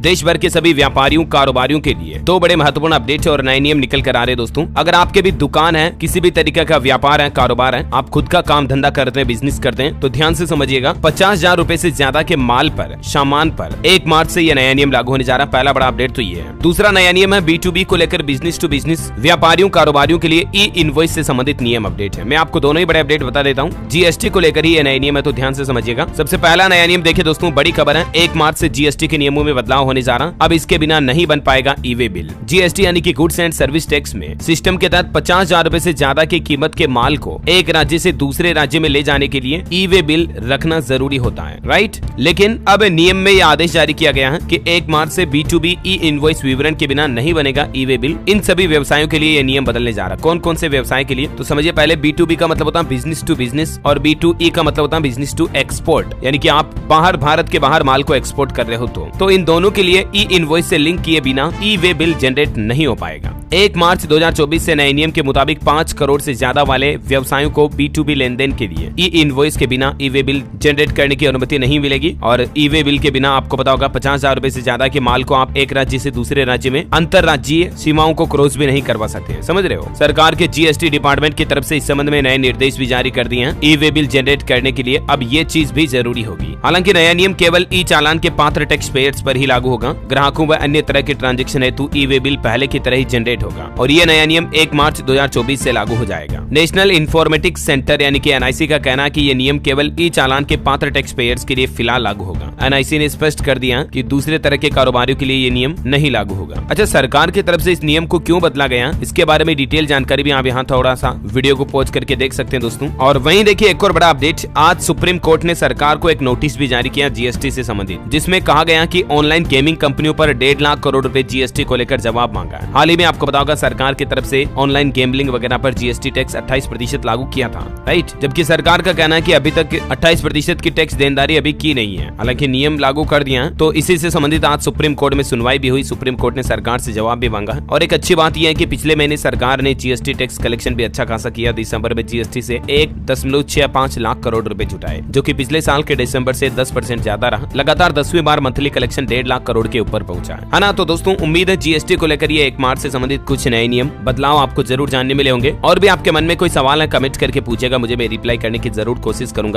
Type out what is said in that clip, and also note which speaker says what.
Speaker 1: देश भर के सभी व्यापारियों कारोबारियों के लिए दो बड़े महत्वपूर्ण अपडेट और नए नियम निकल कर आ रहे दोस्तों। अगर आपके भी दुकान है, किसी भी तरीके का व्यापार है, कारोबार है, आप खुद का काम धंधा करते हैं, बिजनेस करते हैं, तो ध्यान से समझिएगा। 50,000 रुपए से ज्यादा के माल पर, सामान पर 1 मार्च से यह नया नियम लागू होने जा रहा है। पहला बड़ा अपडेट तो ये है। दूसरा नया नियम है B2B को लेकर, बिजनेस टू बिजनेस व्यापारियों कारोबारियों के लिए ई इनवॉइस से संबंधित नियम अपडेट है। मैं आपको दोनों ही बड़े अपडेट बता देता हूँ। GST को लेकर ही यह नया नियम है, तो ध्यान से समझिएगा। सबसे पहला नया नियम देखिए दोस्तों, बड़ी खबर है। 1 मार्च से GST के नियमों में बदलाव होने जा रहा। अब इसके बिना नहीं बन पाएगा ई-वे बिल। GST यानी कि गुड्स एंड सर्विस टैक्स में सिस्टम के तहत 50,000 रुपए से ज्यादा की कीमत के माल को एक राज्य से दूसरे राज्य में ले जाने के लिए ई-वे बिल रखना जरूरी होता है, राइट। लेकिन अब नियम में यह आदेश जारी किया गया है कि 1 मार्च से B2B ई इनवॉइस विवरण के बिना नहीं बनेगा ई-वे बिल। इन सभी व्यवसायों के लिए यह नियम बदलने जा रहा है। कौन कौन से व्यवसाय के लिए, तो समझिए। पहले B2B का मतलब होता है बिजनेस टू बिजनेस, और B2E का मतलब होता है बिजनेस टू एक्सपोर्ट, यानी कि आप बाहर, भारत के बाहर माल को एक्सपोर्ट कर रहे हो तो इन दोनों के लिए ई इनवॉइस से लिंक किए बिना ई-वे बिल जनरेट नहीं हो पाएगा। 1 मार्च 2024 से नए नियम के मुताबिक 5 करोड़ से ज्यादा वाले व्यवसायों को B2B लेनदेन के लिए ई इनवॉइस के बिना ई-वे बिल जनरेट करने की अनुमति नहीं मिलेगी। और ई-वे बिल के बिना आपको पता होगा 50,000 रुपए से ज्यादा के माल को आप एक राज्य से दूसरे राज्य में अंतरराज्यीय सीमाओं को क्रॉस भी नहीं करवा सकते हैं, समझ रहे हो। सरकार के GST डिपार्टमेंट की तरफ से इस संबंध में नए निर्देश भी जारी कर दिए हैं। ई-वे बिल जनरेट करने के लिए अब ये चीज भी जरूरी होगी। हालांकि नया नियम केवल ई चालान के पात्र टैक्स पेयर्स पर ही लागू होगा। ग्राहकों व अन्य तरह के ट्रांजैक्शन हेतु ई-वे बिल पहले की तरह ही जनरेट होगा, और ये नया नियम 1 मार्च 2024 से लागू हो जाएगा। नेशनल इन्फॉर्मेटिक्स सेंटर यानी कि NIC का कहना है कि ये नियम केवल ई चालान के पात्र टैक्स पेयर्स के लिए फिलहाल लागू होगा। NIC ने स्पष्ट कर दिया कि दूसरे तरह के कारोबारियों के लिए ये नियम नहीं लागू होगा। अच्छा, सरकार की तरफ से इस नियम को क्यों बदला गया, इसके बारे में डिटेल जानकारी भी आप यहाँ थोड़ा सा वीडियो को पॉज करके देख सकते हैं दोस्तों। और वहीं देखिए एक और बड़ा अपडेट, आज सुप्रीम कोर्ट ने सरकार को एक नोटिस भी जारी किया GST से संबंधित, जिसमें कहा गया कि ऑनलाइन गेमिंग कंपनियों पर 1.5 लाख करोड़ रुपए GST को लेकर जवाब मांगा है। हाल ही में आपको पता होगा सरकार की तरफ से ऑनलाइन गेमलिंग वगैरह पर GST टैक्स 28% लागू किया था, राइट। जबकि सरकार का कहना है कि अभी तक 28% की टैक्स देनदारी अभी की नहीं है। हालांकि नियम लागू कर दिया है, तो इसी से संबंधित आज सुप्रीम कोर्ट में सुनवाई भी हुई। सुप्रीम कोर्ट ने सरकार से जवाब भी मांगा है। और एक अच्छी बात यह है कि पिछले महीने सरकार ने GST टैक्स कलेक्शन भी अच्छा खासा किया। दिसंबर में GST से 1.65 लाख करोड़ रुपए जुटाए, जो कि पिछले साल के दिसंबर से 10% ज्यादा रहा। लगातार 10वीं बार मंथली कलेक्शन 1.5 लाख करोड़ के ऊपर पहुंचा है ना। तो दोस्तों उम्मीद है GST को लेकर ये 1 मार्च से संबंधित कुछ नए नियम बदलाव आपको जरूर जानने मिले होंगे। और भी आपके मन में कोई सवाल है, कमेंट करके पूछेगा, मुझे मैं रिप्लाई करने की जरूर कोशिश करूंगा।